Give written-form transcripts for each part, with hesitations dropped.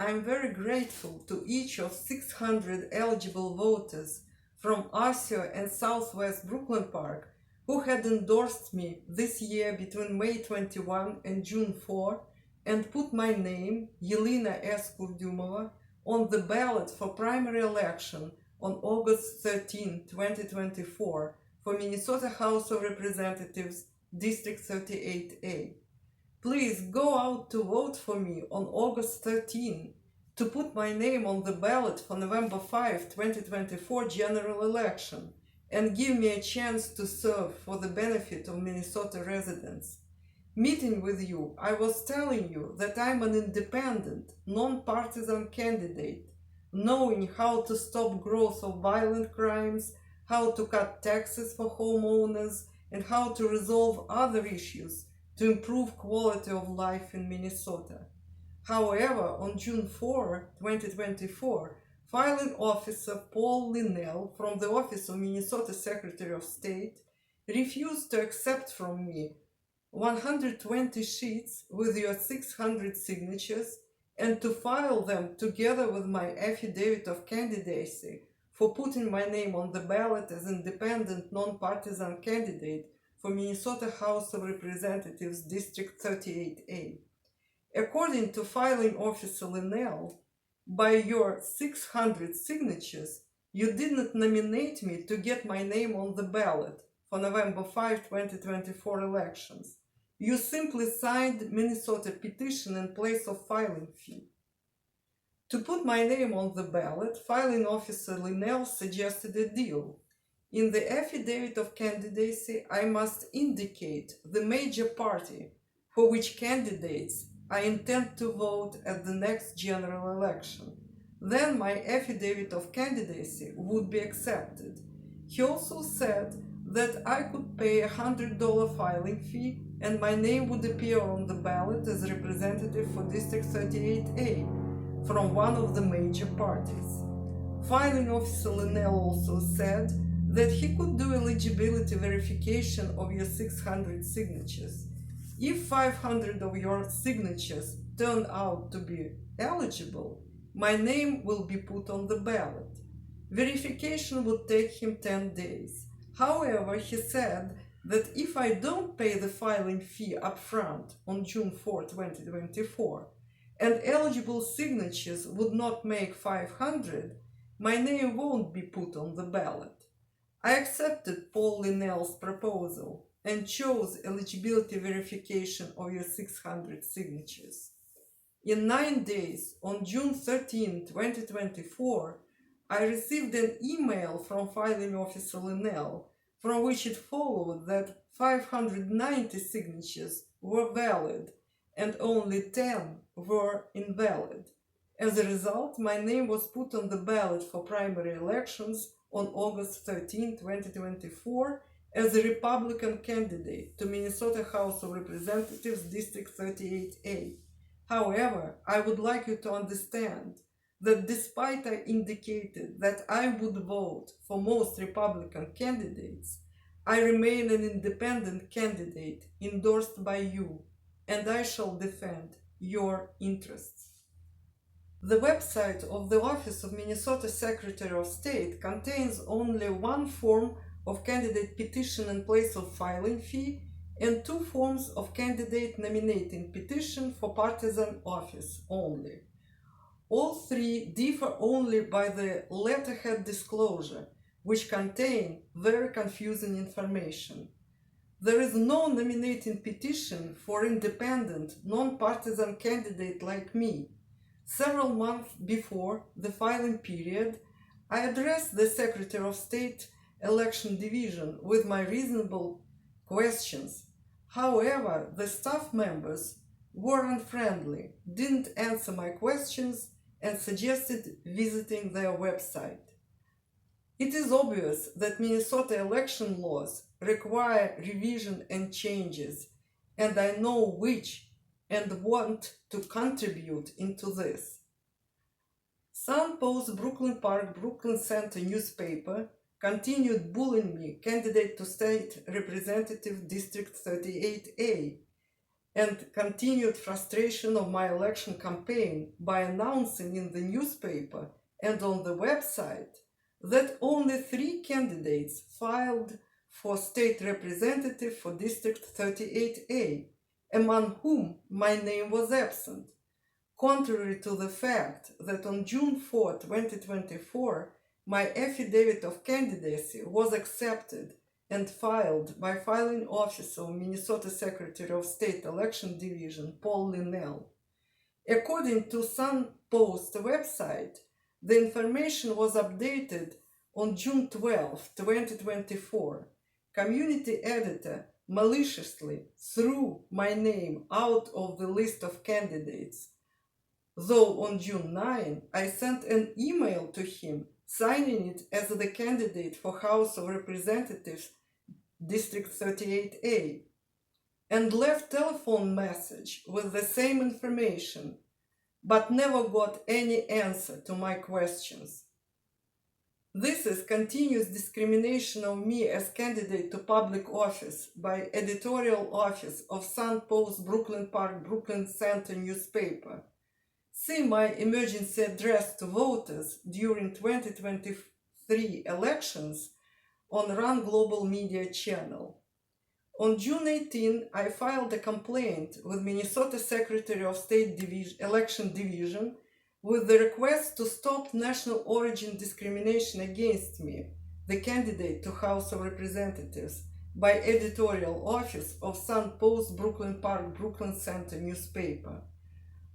I'm very grateful to each of 600 eligible voters from Osseo and Southwest Brooklyn Park who had endorsed me this year between May 21 and June 4 and put my name, Yelena S. Kurdyumova, on the ballot for primary election on August 13, 2024 for Minnesota House of Representatives, District 38A. Please go out to vote for me on August 13 to put my name on the ballot for November 5, 2024 general election and give me a chance to serve for the benefit of Minnesota residents. Meeting with you, I was telling you that I'm an independent, non-partisan candidate, knowing how to stop growth of violent crimes, how to cut taxes for homeowners, and how to resolve other issues to improve quality of life in Minnesota. However, on June 4, 2024, filing officer Paul Linnell from the Office of Minnesota Secretary of State refused to accept from me 120 sheets with your 600 signatures and to file them together with my affidavit of candidacy for putting my name on the ballot as independent non-partisan candidate for Minnesota House of Representatives District 38A. According to filing officer Linnell, by your 600 signatures, you did not nominate me to get my name on the ballot for November 5, 2024 elections. You simply signed Minnesota Petition in place of filing fee. To put my name on the ballot, filing officer Linnell suggested a deal. In the affidavit of candidacy, I must indicate the major party for which candidates I intend to vote at the next general election. Then my affidavit of candidacy would be accepted. He also said that I could pay a $100 filing fee and my name would appear on the ballot as representative for District 38A from one of the major parties. Filing officer Linnell also said that he could do eligibility verification of your 600 signatures. If 500 of your signatures turn out to be eligible, my name will be put on the ballot. Verification would take him 10 days. However, he said that if I don't pay the filing fee upfront on June 4, 2024, and eligible signatures would not make 500, my name won't be put on the ballot. I accepted Paul Linnell's proposal and chose eligibility verification of your 600 signatures. In 9 days, on June 13, 2024, I received an email from filing officer Linnell, from which it followed that 590 signatures were valid and only 10 were invalid. As a result, my name was put on the ballot for primary elections on August 13, 2024, as a Republican candidate to Minnesota House of Representatives District 38A. However, I would like you to understand that despite I indicated that I would vote for most Republican candidates, I remain an independent candidate endorsed by you, and I shall defend your interests. The website of the Office of Minnesota Secretary of State contains only one form of candidate petition in place of filing fee and 2 forms of candidate nominating petition for partisan office only. All 3 differ only by the letterhead disclosure, which contain very confusing information. There is no nominating petition for independent, non-partisan candidate like me. Several months before the filing period, I addressed the Secretary of State Election Division with my reasonable questions. However, the staff members were unfriendly, didn't answer my questions, and suggested visiting their website. It is obvious that Minnesota election laws require revision and changes, and I know which and want to contribute into this. Sun Post Brooklyn Park Brooklyn Center newspaper continued bullying me, candidate to state representative District 38A, and continued frustration of my election campaign by announcing in the newspaper and on the website that only 3 candidates filed for state representative for District 38A, among whom my name was absent, contrary to the fact that on June 4, 2024, my affidavit of candidacy was accepted and filed by filing officer of Minnesota Secretary of State Election Division, Paul Linnell. According to Sun Post website, the information was updated on June 12, 2024. Community editor maliciously threw my name out of the list of candidates, though on June 9, I sent an email to him signing it as the candidate for House of Representatives District 38A, and left telephone message with the same information, but never got any answer to my questions. This is continuous discrimination of me as candidate to public office by editorial office of Sun Post Brooklyn Park Brooklyn Center newspaper. See my emergency address to voters during 2023 elections on Run Global Media channel. On June 18, I filed a complaint with Minnesota Secretary of State Election Division with the request to stop national origin discrimination against me, the candidate to House of Representatives, by editorial office of Sun Post Brooklyn Park Brooklyn Center newspaper.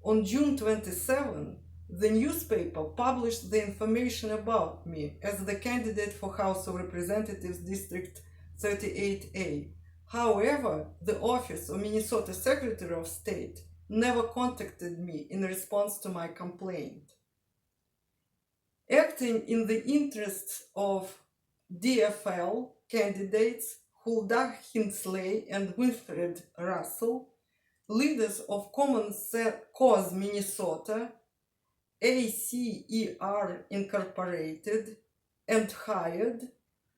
On June 27, the newspaper published the information about me as the candidate for House of Representatives District 38A. However, the Office of Minnesota Secretary of State never contacted me in response to my complaint. Acting in the interests of DFL candidates Huldah Hinsley and Winfred Russell, leaders of Common Cause Minnesota, ACER Incorporated, and Hired,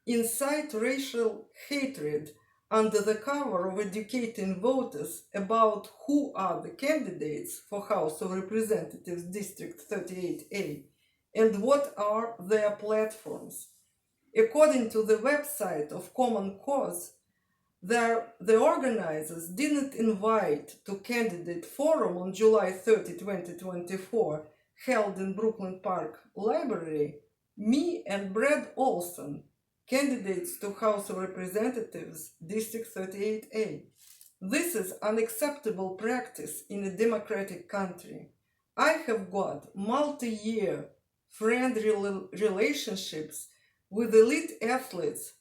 incite racial hatred under the cover of educating voters about who are the candidates for House of Representatives District 38A and what are their platforms. According to the website of Common Cause, the organizers didn't invite to candidate forum on July 30, 2024, held in Brooklyn Park Library, me and Brad Olson, candidates to House of Representatives District 38A. This is unacceptable practice in a democratic country. I have got multi-year friendly relationships with elite athletes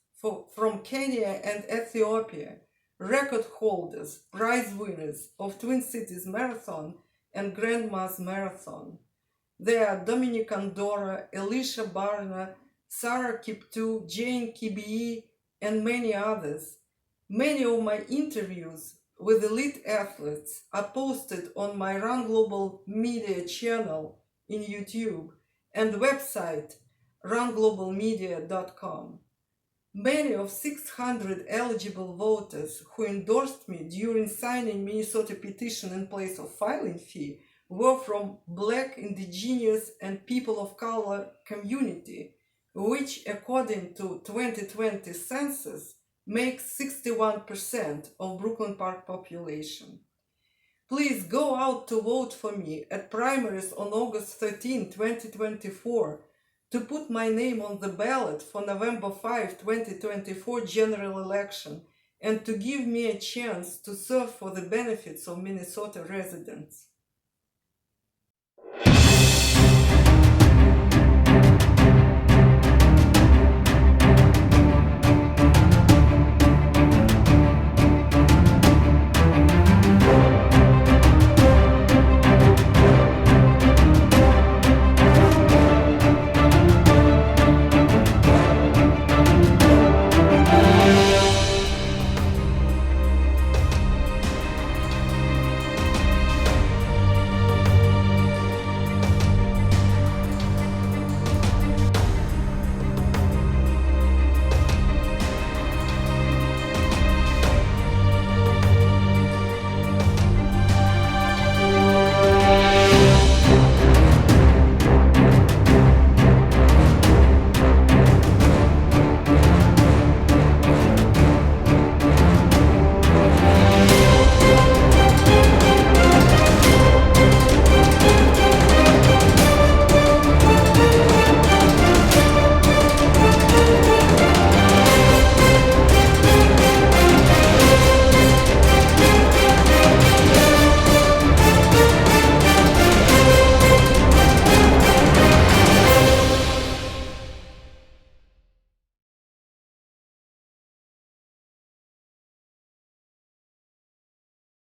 from Kenya and Ethiopia, record holders, prize winners of Twin Cities Marathon and Grandma's Marathon. They are Dominic Andorra, Elisha Barna, Sarah Kiptu, Jane Kibii, and many others. Many of my interviews with elite athletes are posted on my Run Global Media channel in YouTube and website runglobalmedia.com. Many of 600 eligible voters who endorsed me during signing Minnesota Petition in place of filing fee were from Black, Indigenous, and people of color community, which according to 2020 census makes 61% of Brooklyn Park population. Please go out to vote for me at primaries on August 13, 2024 to put my name on the ballot for November 5, 2024 general election and to give me a chance to serve for the benefits of Minnesota residents.